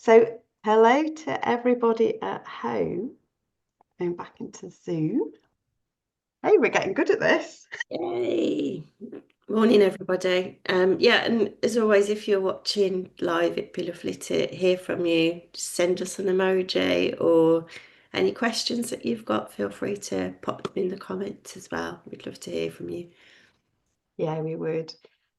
So, hello to everybody at home. Going back into Zoom. Hey, we're getting good at this. Yay. Morning, everybody. And as always, if you're watching live, it'd be lovely to hear from you. Just send us an emoji or any questions that you've got, feel free to pop them in the comments as well. We'd love to hear from you. Yeah, we would.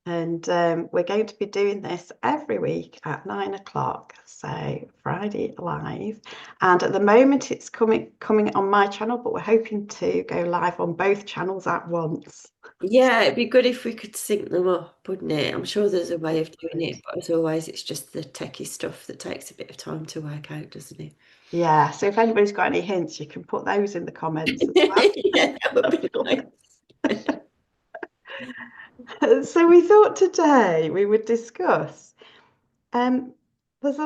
And we're going to be doing this every week at 9 o'clock, so Friday live. And at the moment, it's coming on my channel, but we're hoping to go live on both channels at once. Yeah, it'd be good if we could sync them up, wouldn't it? I'm sure there's a way of doing it, but as always, it's just the techie stuff that takes a bit of time to work out, doesn't it? Yeah, so if anybody's got any hints, you can put those in the comments as well. Yeah, that would be nice. So we thought today we would discuss. There's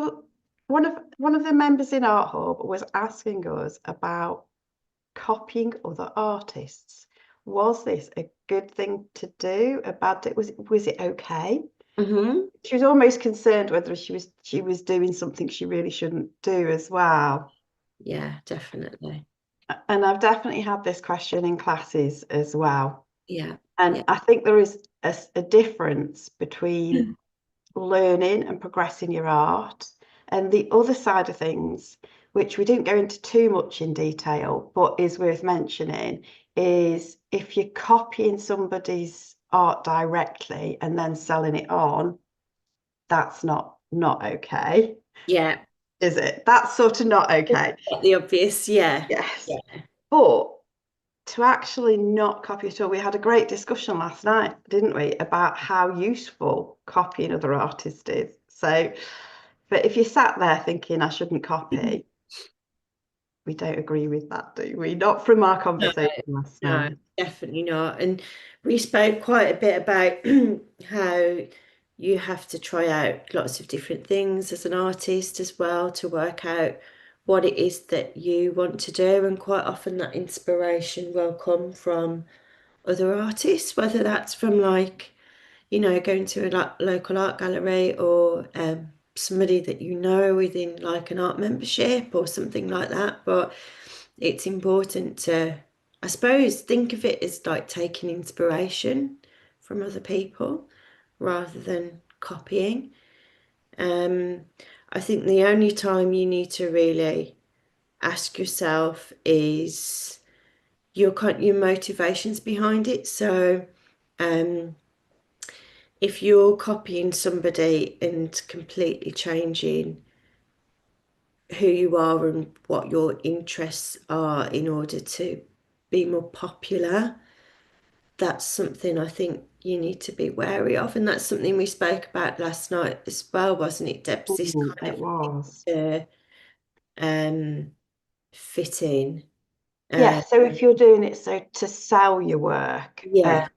one of the members in Art Hub was asking us about copying other artists. Was this a good thing to do? A bad thing? Was it okay? Mm-hmm. She was almost concerned whether she was doing something she really shouldn't do as well. Yeah, definitely. And I've definitely had this question in classes as well. Yeah, And yeah. I think there is a difference between learning and progressing your art. And the other side of things, which we didn't go into too much in detail, but is worth mentioning, is if you're copying somebody's art directly and then selling it on, that's not okay, Yeah, is it? That's sort of not okay. the obvious, yeah. Yes. Yeah. But to actually not copy at all, we had a great discussion last night, didn't we, about how useful copying other artists is. So, but if you sat there thinking I shouldn't copy, we don't agree with that, do we? Not from our No, conversation last no, night. definitely not. And we spoke quite a bit about how you have to try out lots of different things as an artist as well to work out what it is that you want to do. And quite often that inspiration will come from other artists, whether that's from going to a local art gallery or somebody that you know within like an art membership or something like that. But it's important to, I suppose, think of it as like taking inspiration from other people rather than copying. Um, I think the only time you need to really ask yourself is your motivations behind it. So, um, if you're copying somebody and completely changing who you are and what your interests are in order to be more popular, that's something I think you need to be wary of. And that's something we spoke about last night as well, wasn't it, Debs? This kind It of was. to fit in. Yeah, Uh, so if you're doing it so to sell your work, yeah,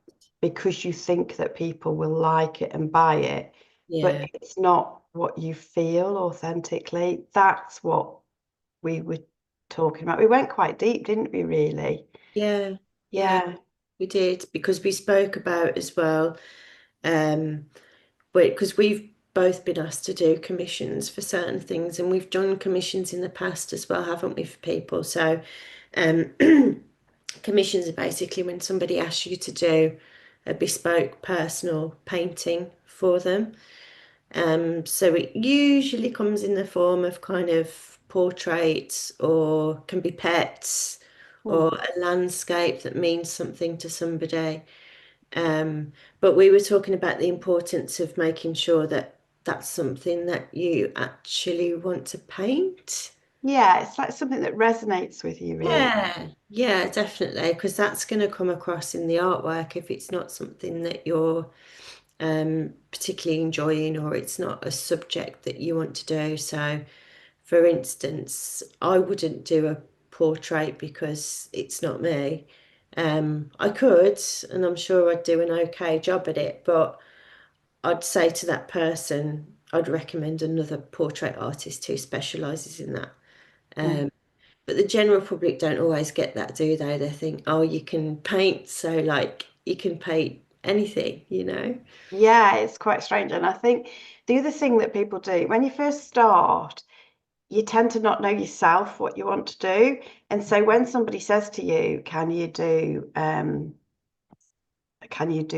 because you think that people will like it and buy it, but yeah, it's not what you feel authentically, that's what we were talking about. We went quite deep, didn't we, really? yeah, yeah, Yeah. we did because we spoke about as well. Um, because we've both been asked to do commissions for certain things, and we've done commissions in the past as well, haven't we, for people? So, um, commissions are basically when somebody asks you to do a bespoke personal painting for them. So it usually comes in the form of kind of portraits or can be pets or Mm. a landscape that means something to somebody. But we were talking about the importance of making sure that that's something that you actually want to paint. Yeah, it's like something that resonates with you, really. Yeah, yeah, definitely, because that's going to come across in the artwork if it's not something that you're particularly enjoying or it's not a subject that you want to do. So, for instance, I wouldn't do a portrait because it's not me. I could, and I'm sure I'd do an okay job at it, but I'd say to that person, I'd recommend another portrait artist who specialises in that. Mm. Um, but the general public don't always get that, do they? They think, oh, you can paint, so like you can paint anything. Yeah, it's quite strange. And I think the other thing that people do when you first start, you tend to not know yourself what you want to do. And so when somebody says to you, can you do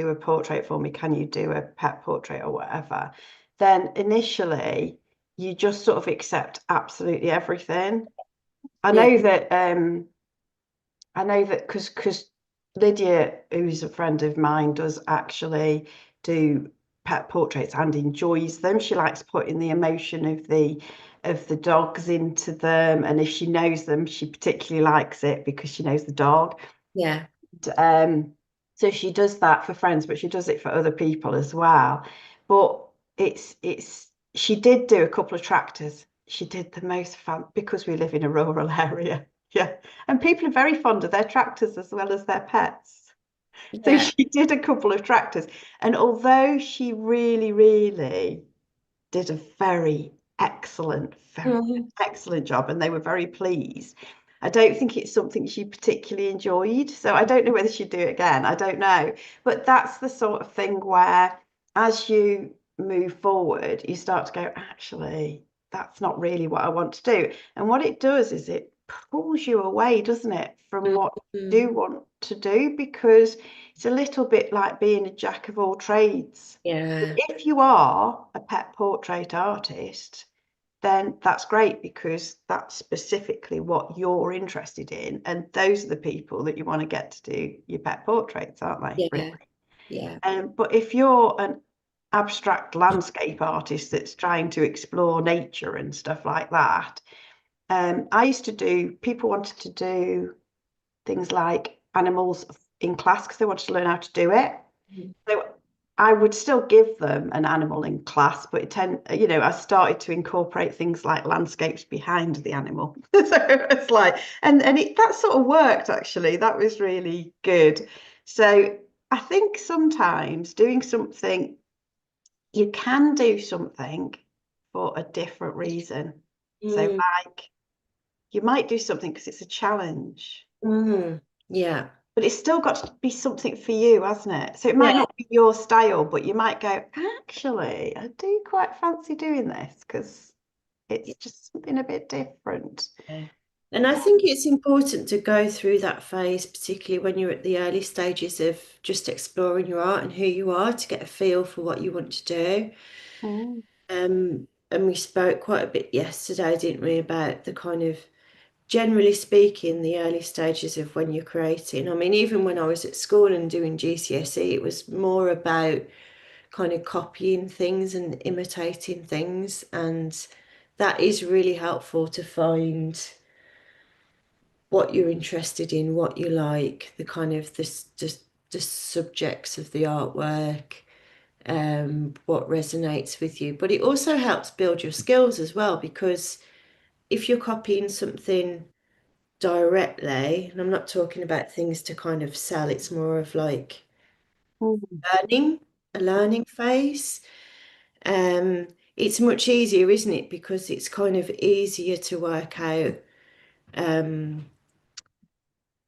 a portrait for me? Can you do a pet portrait or whatever? Then initially you just sort of accept absolutely everything. I Yeah. know that because Lydia, who's a friend of mine, does actually do pet portraits and enjoys them. She likes putting the emotion of the dogs into them, and if she knows them, she particularly likes it because she knows the dog. Yeah. So she does that for friends, but she does it for other people as well. But it's she did do a couple of tractors. She did the most fun because we live in a rural area. Yeah. And people are very fond of their tractors as well as their pets. So Yeah. she did a couple of tractors. And although she really, really did a very Mhm. excellent job, and they were very pleased. I don't think it's something she particularly enjoyed. So I don't know whether she'd do it again. I don't know. But that's the sort of thing where, as you move forward, you start to go, actually, that's not really what I want to do. And what it does is it pulls you away, doesn't it, from what you Mhm. do want to do, because it's a little bit like being a jack of all trades. Yeah. If you are a pet portrait artist, then that's great because that's specifically what you're interested in. And those are the people that you want to get to do your pet portraits, aren't they? Really? Yeah. Yeah. But if you're an abstract landscape artist that's trying to explore nature and stuff like that, I used to do, people wanted to do things like animals in class because they wanted to learn how to do it. Mhm. So I would still give them an animal in class, but I started to incorporate things like landscapes behind the animal. So it's like, that sort of worked actually. That was really good. So I think sometimes doing something, you can do something for a different reason. So Mm. like you might do something because it's a challenge, Mhm. Yeah. but it's still got to be something for you, hasn't it? So it might Yeah. not be your style, but you might go, actually, I do quite fancy doing this because it's just something a bit different. Yeah. And I think it's important to go through that phase, particularly when you're at the early stages of just exploring your art and who you are, to get a feel for what you want to do. Mm. And we spoke quite a bit yesterday, didn't we, about the kind of, generally speaking, the early stages of when you're creating. I mean, even when I was at school and doing GCSE, it was more about kind of copying things and imitating things. And that is really helpful to find what you're interested in, what you like, the kind of the subjects of the artwork, what resonates with you. But it also helps build your skills as well, because if you're copying something directly, and I'm not talking about things to kind of sell, it's more of like Mm. learning, a learning phase. Um, it's much easier, isn't it? Because it's kind of easier to work out um,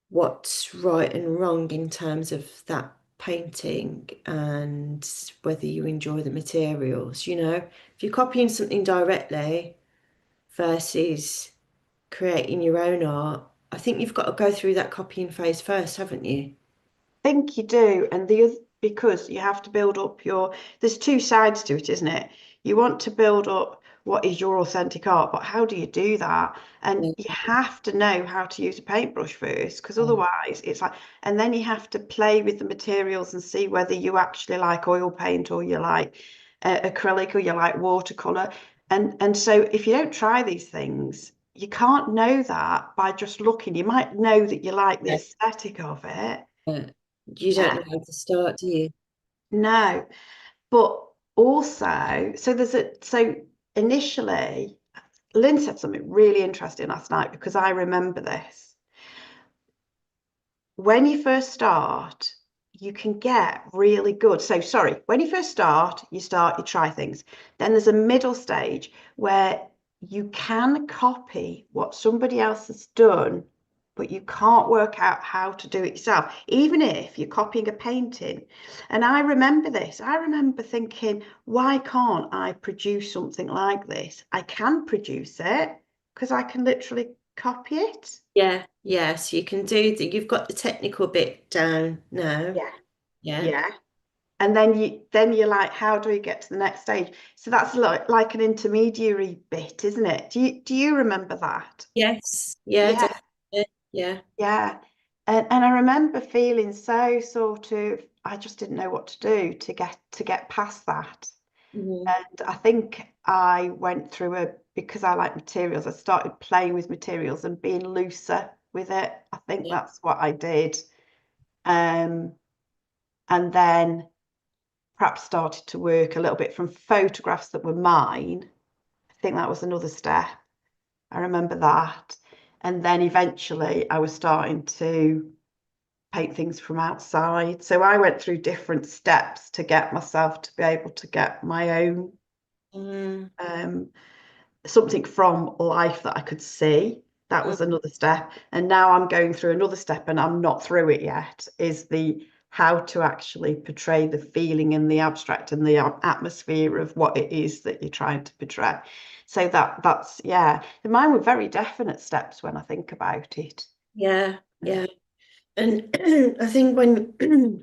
what's right and wrong in terms of that painting and whether you enjoy the materials. If you're copying something directly versus creating your own art, I think you've got to go through that copying phase first, haven't you? Think you do, and the other because you have to build up there's two sides to it, isn't it? You want to build up what is your authentic art, but how do you do that? And Yeah. you have to know how to use a paintbrush first, because otherwise it's like, and then you have to play with the materials and see whether you actually like oil paint or you like acrylic or you like watercolor. And so if you don't try these things, you can't know that by just looking. You might know that you like the Yeah. aesthetic of it. Yeah. You don't know how to start, do you? No, but also, so initially, Lynn said something really interesting last night because I remember this. When you first start, you can get really good. So, sorry, when you first start, you try things. Then there's a middle stage where you can copy what somebody else has done, but you can't work out how to do it yourself, even if you're copying a painting. And I remember this. I remember thinking, why can't I produce something like this? I can produce it. because I can literally copy it. Yeah, so you can do you've got the technical bit down now. Yeah. Yeah. Yeah. And then you're like, how do we get to the next stage? So that's like an intermediary bit, isn't it? Do you remember that? Yes. Yeah, Yeah, definitely. Yeah. yeah. And I remember feeling so sort of, I just didn't know what to do to get past that. Mhm. And I think I went through because I like materials, I started playing with materials and being looser with it. I think Yeah. that's what I did. Um, and then perhaps started to work a little bit from photographs that were mine. I think that was another step. I remember that. And then eventually I was starting to paint things from outside. So I went through different steps to get myself to be able to get my own Mm. um, something from life that I could see. That was another step. And now I'm going through another step and I'm not through it yet, is the how to actually portray the feeling in the abstract and the atmosphere of what it is that you're trying to portray. So that's yeah. Mine were very definite steps when I think about it. Yeah. Yeah. And I think when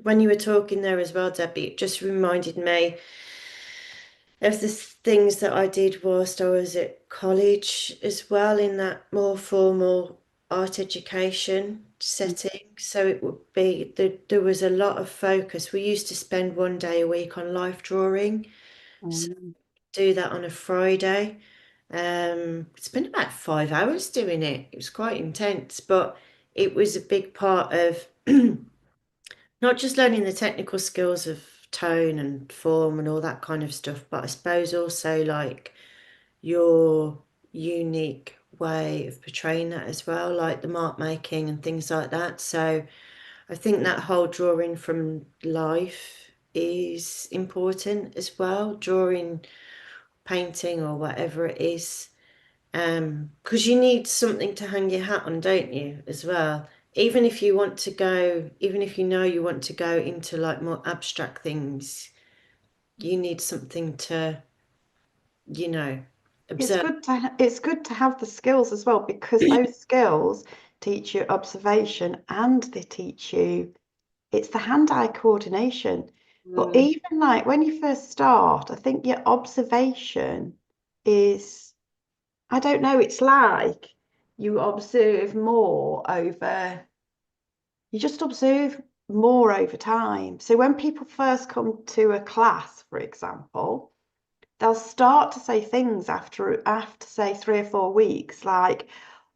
when you were talking there as well, Debbie, it just reminded me of the things that I did whilst I was at college as well, in that more formal art education setting. So it would be there was a lot of focus. We used to spend 1 day a week on life drawing. So Mm. do that on a Friday. Spent about 5 hours doing it. It was quite intense, but it was a big part of not just learning the technical skills of tone and form and all that kind of stuff, but I suppose also like your unique way of portraying that as well, like the mark making and things like that. So I think that whole drawing from life is important as well, drawing, painting, or whatever it is. Because you need something to hang your hat on, don't you, as well? Even if you want to go, even if you know you want to go into like more abstract things, you need something to, you know, It's observe. good to have the skills as well because those skills teach you observation and they teach you it's the hand-eye coordination. But Mm, even like when you first start, I think your observation is, I don't know, it's like you observe more over, you just observe more over time. So when people first come to a class, for example, they'll start to say things after say 3 or 4 weeks, like,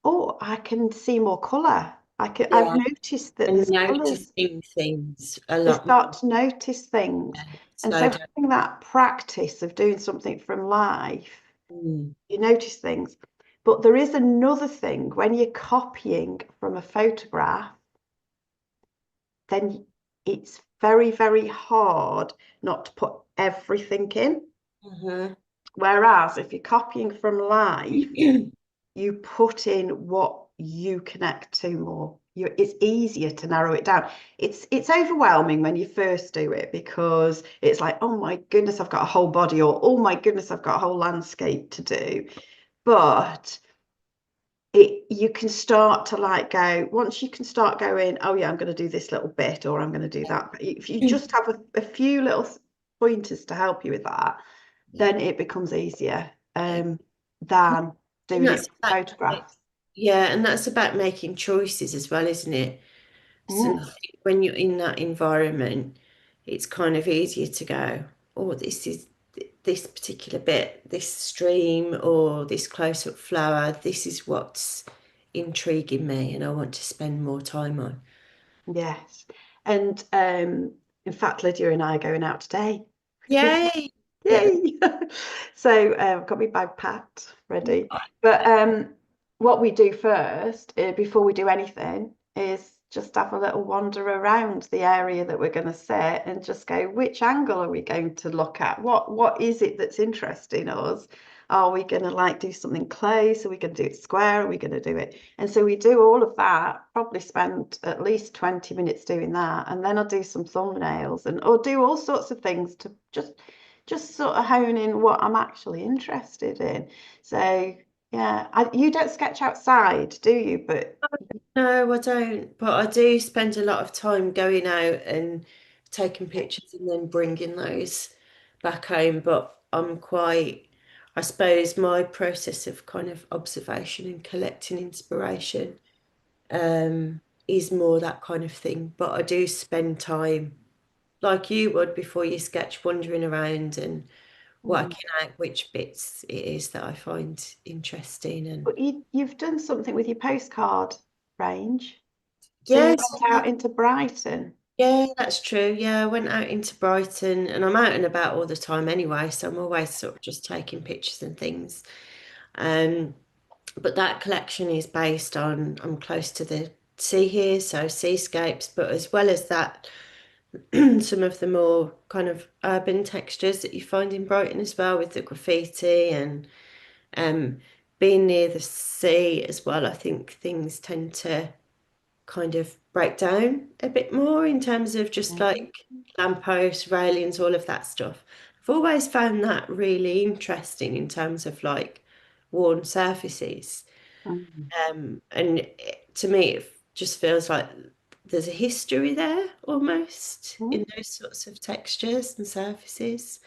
"Oh, I can see more colour. I've yeah, noticed that and there's colours." noticing things a They lot more. start to notice things. And Slow so down. having that practice of doing something from life, Mm, you notice things. But there is another thing when you're copying from a photograph, then it's very, very hard not to put everything in. mhm. Whereas if you're copying from life, you put in what you connect to more. It's easier to narrow it down. It's overwhelming when you first do it because it's like, oh my goodness, I've got a whole body, or oh my goodness, I've got a whole landscape to do. But you can start to like go, once you can start going, oh yeah, I'm going to do this little bit or I'm going to do that. But if you just have a few little pointers to help you with that, then it becomes easier than And doing it that's from about, photographs. yeah, and that's about making choices as well, isn't it? So Mm, when you're in that environment, it's kind of easier to go, oh, this is this particular bit, this stream or this close-up flower, this is what's intriguing me and I want to spend more time on. yes. And in fact, Lydia and I are going out today. Yay! Get Yay! So I've got my bag packed, ready. But what we do first, before we do anything, is just have a little wander around the area that we're going to sit and just go, which angle are we going to look at? What is it that's interesting us? Are we going to like do something close? Are we going to do it square? Are we going to do it? And so we do all of that, probably spend at least 20 minutes doing that. And then I'll do some thumbnails and or do all sorts of things to just sort of hone in what I'm actually interested in. So Yeah. You don't sketch outside, do you? But No, I don't. But I do spend a lot of time going out and taking pictures and then bringing those back home. But I suppose my process of kind of observation and collecting inspiration is more that kind of thing. But I do spend time like you would before you sketch, wandering around and mm. working out which bits it is that I find interesting. And But you've done something with your postcard range. So you yes, went out into Brighton. yeah, that's true. Yeah, I went out into Brighton and I'm out and about all the time anyway, so I'm always sort of just taking pictures and things. Um, but that collection is based on, I'm close to the sea here, so seascapes, but as well as that, some of the more kind of urban textures that you find in Brighton as well with the graffiti and um, being near the sea as well, I think things tend to kind of break down a bit more in terms of just Mm. like lampposts, railings, all of that stuff. I've always found that really interesting in terms of like worn surfaces. Mm. To me, it just feels like there's a history there almost Mm. in those sorts of textures and surfaces.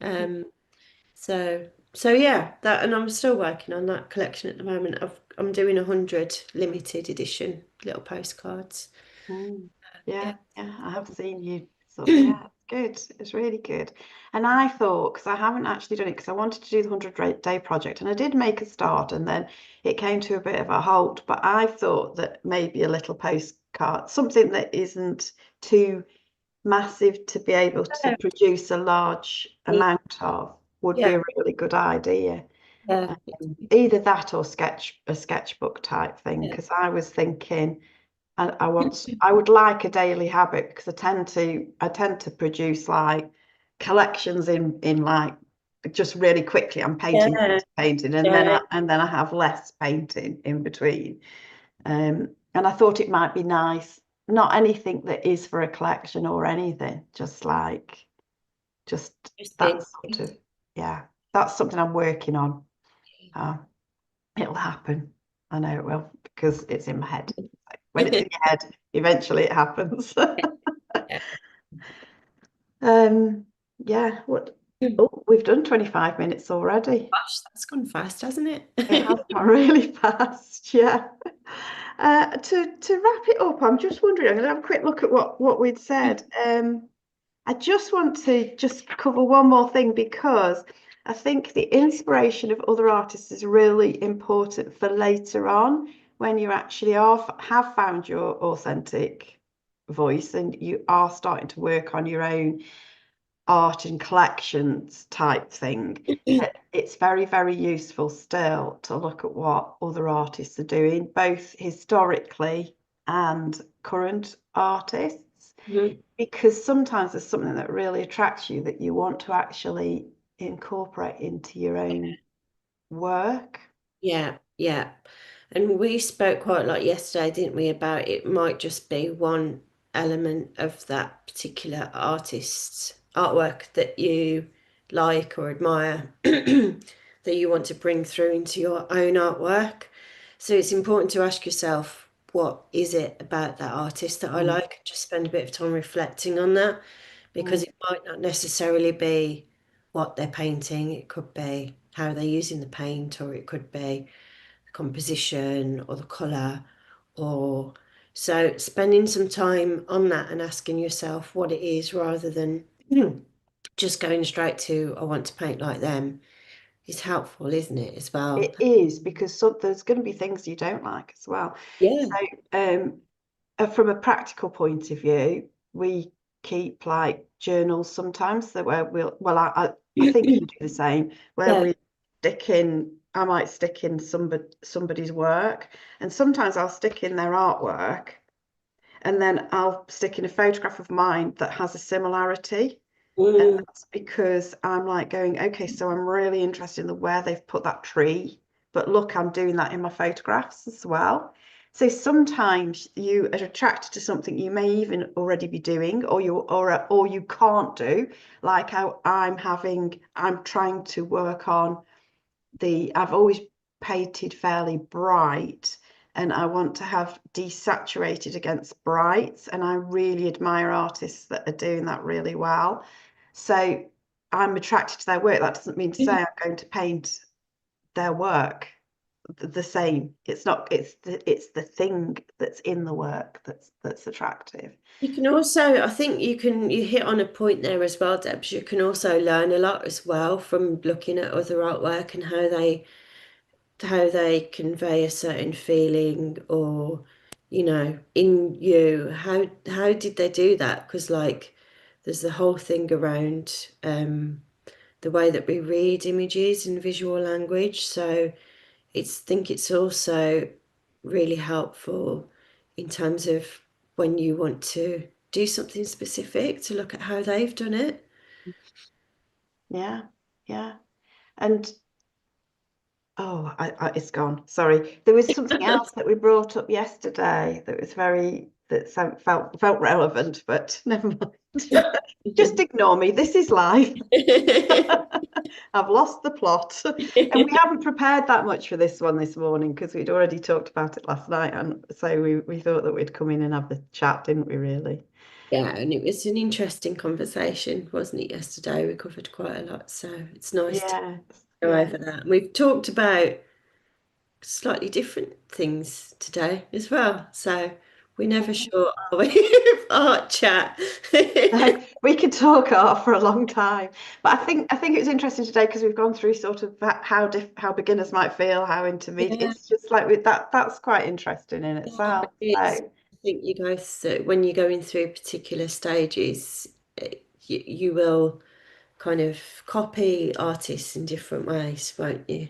Mm. Um, so so yeah, that and I'm still working on that collection at the moment. I'm doing 100 limited edition little postcards. Mm. Yeah. Yeah, I have seen you sort. Yeah, it's good. It's really good. And I thought, because I haven't actually done it, because I wanted to do the 100-day project, and I did make a start, and then it came to a bit of a halt. But I thought that maybe a little postcard, something that isn't too massive to be able to produce a large Yeah, amount of, would be yeah, a really good idea. yeah, Either that or a sketchbook type thing, yeah, because I was thinking. And I would like a daily habit because I tend to produce like collections in like just really quickly. I'm painting, yeah, painting, yeah, and then I have less painting in between. And I thought it might be nice, not anything that is for a collection or anything, just that interesting. sort of, yeah, that's something I'm working on. Uh, it'll happen. I know it will because it's in my head. When it's in your head, eventually it happens. Yeah. Um, yeah, what? Oh, we've done 25 minutes already. Gosh, that's gone fast, hasn't It it? has gone really fast, yeah. To wrap it up, I'm just wondering, I'm going to have a quick look at what we'd said. I just want to just cover one more thing because I think the inspiration of other artists is really important for later on when you actually have found your authentic voice and you are starting to work on your own art and collections type thing. It's very, very useful still to look at what other artists are doing, both historically and current artists, Mhm. because sometimes there's something that really attracts you that you want to actually incorporate into your own work. Yeah, yeah. And we spoke quite a lot yesterday, didn't we, about it might just be one element of that particular artist's artwork that you like or admire that you want to bring through into your own artwork. So it's important to ask yourself, what is it about that artist that I Mm, like? Just spend a bit of time reflecting on that because mm, it might not necessarily be what they're painting, it could be how they're using the paint, or it could be composition or the colour or so spending some time on that and asking yourself what it is rather than just going straight to I want to paint like them is helpful, isn't it, as well? it is because there's going to be things you don't like as well. Yeah. So, from a practical point of view, we keep like journals sometimes that where I think you do the same, where Yeah. we I might stick in somebody's work, and sometimes I'll stick in their artwork, and then I'll stick in a photograph of mine that has a similarity. And Mm, that's because I'm like going, okay, so I'm really interested in the where they've put that tree. But look, I'm doing that in my photographs as well. So sometimes you are attracted to something you may even already be doing, or you can't do. Like how I'm trying to work on I've always painted fairly bright, and I want to have desaturated against brights. And I really admire artists that are doing that really well. So I'm attracted to their work. That doesn't mean to say I'm going to paint their work the same. It's not, it's the thing that's in the work that's attractive. You can also, I think you hit on a point there as well, Debs. You can also learn a lot as well from looking at other artwork and how they convey a certain feeling, or in you, how did they do that? Because like there's the whole thing around the way that we read images and visual language. So think it's also really helpful in terms of when you want to do something specific to look at how they've done it. Yeah, yeah. And oh, it's gone. Sorry. There was something else that we brought up yesterday that was felt relevant, but never mind. Just ignore me. This is life. I've lost the plot. And we haven't prepared that much for this one this morning because we'd already talked about it last night. And so we thought that we'd come in and have the chat, didn't we, really? Yeah, and it was an interesting conversation, wasn't it, yesterday? We covered quite a lot, so it's nice to Yeah. go Yeah. over that. And we've talked about slightly different things today as well, so we're never sure, are we, with art chat? No, we could talk art for a long time, but I think it was interesting today because we've gone through sort of how beginners might feel, how intermediate. Yeah, It's just like with that. That's quite interesting in itself. So I think you go through, when you're going through particular stages, you will kind of copy artists in different ways, won't you?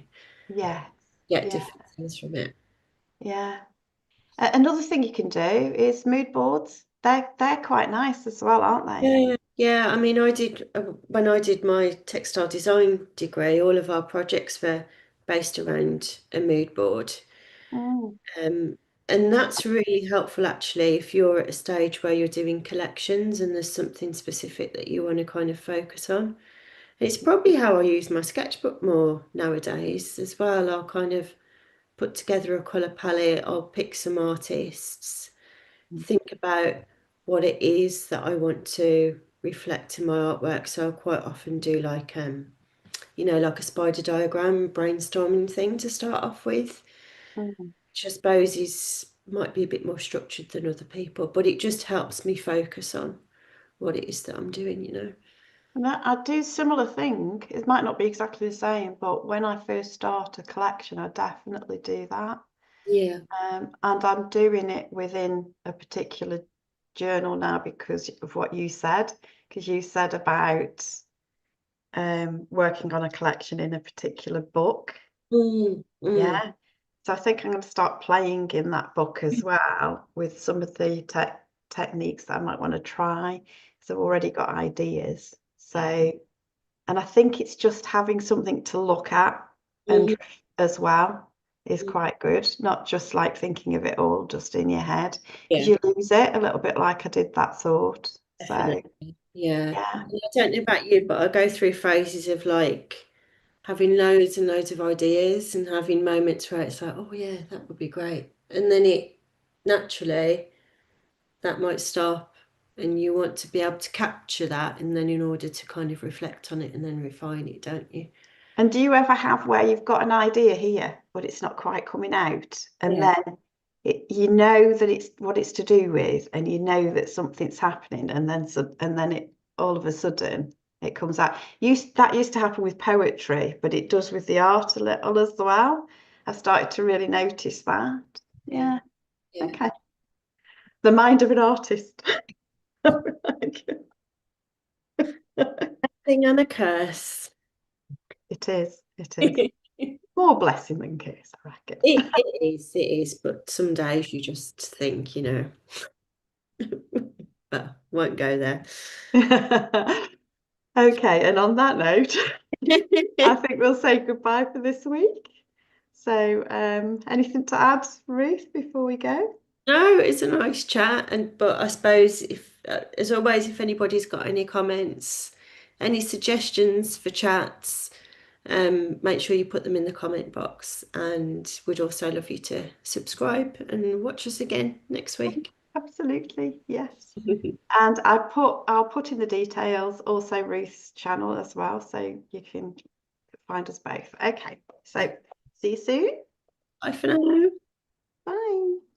yeah, Get yeah, different things from it. yeah. Another thing you can do is mood boards. They're quite nice as well, aren't they? Yeah, yeah. I mean, I did when I did my textile design degree, all of our projects were based around a mood board. Mm, Um, and that's really helpful actually if you're at a stage where you're doing collections and there's something specific that you want to kind of focus on. It's probably how I use my sketchbook more nowadays as well. I'll kind of put together a colour palette, I'll pick some artists, think about what it is that I want to reflect in my artwork. So I quite often do like a spider diagram brainstorming thing to start off with, mm. which I suppose might be a bit more structured than other people, but it just helps me focus on what it is that I'm doing. And I do similar thing. It might not be exactly the same, but when I first start a collection, I definitely do that. Yeah. And I'm doing it within a particular journal now because of what you said, because you said about working on a collection in a particular book. Mm, mm, Yeah. So I think I'm going to start playing in that book as well with some of the techniques that I might want to try. So I've already got ideas. So, and I think it's just having something to look at and mm, as well is mm. quite good, not just like thinking of it all just in your head because Yeah, you lose it a little bit like I did that thought. So, definitely. Yeah. yeah. I don't know about you, but I go through phases of like having loads and loads of ideas and having moments where it's like, oh yeah, that would be great. And then it naturally that might stop and you want to be able to capture that and then in order to kind of reflect on it and then refine it, don't you? And do you ever have where you've got an idea here, but it's not quite coming out, and Yeah. then you know that it's what it's to do with, and you know that something's happening, and then it all of a sudden it comes out. That used to happen with poetry, but it does with the art a little as well. I started to really notice that. Yeah. Yeah. Yeah. Okay. The mind of an artist. Thing and a curse. It is. It is. More blessing than curse, I reckon. It is, but some days you just think, but won't go there. Okay, and on that note, I think we'll say goodbye for this week. So, anything to add, Ruth, before we go? No, it's a nice chat, but I suppose if, as always, if anybody's got any comments, any suggestions for chats, make sure you put them in the comment box, and we'd also love you to subscribe and watch us again next week. Absolutely, yes. And I'll put in the details also Ruth's channel as well, so you can find us both. Okay, so see you soon. Bye for now. Bye.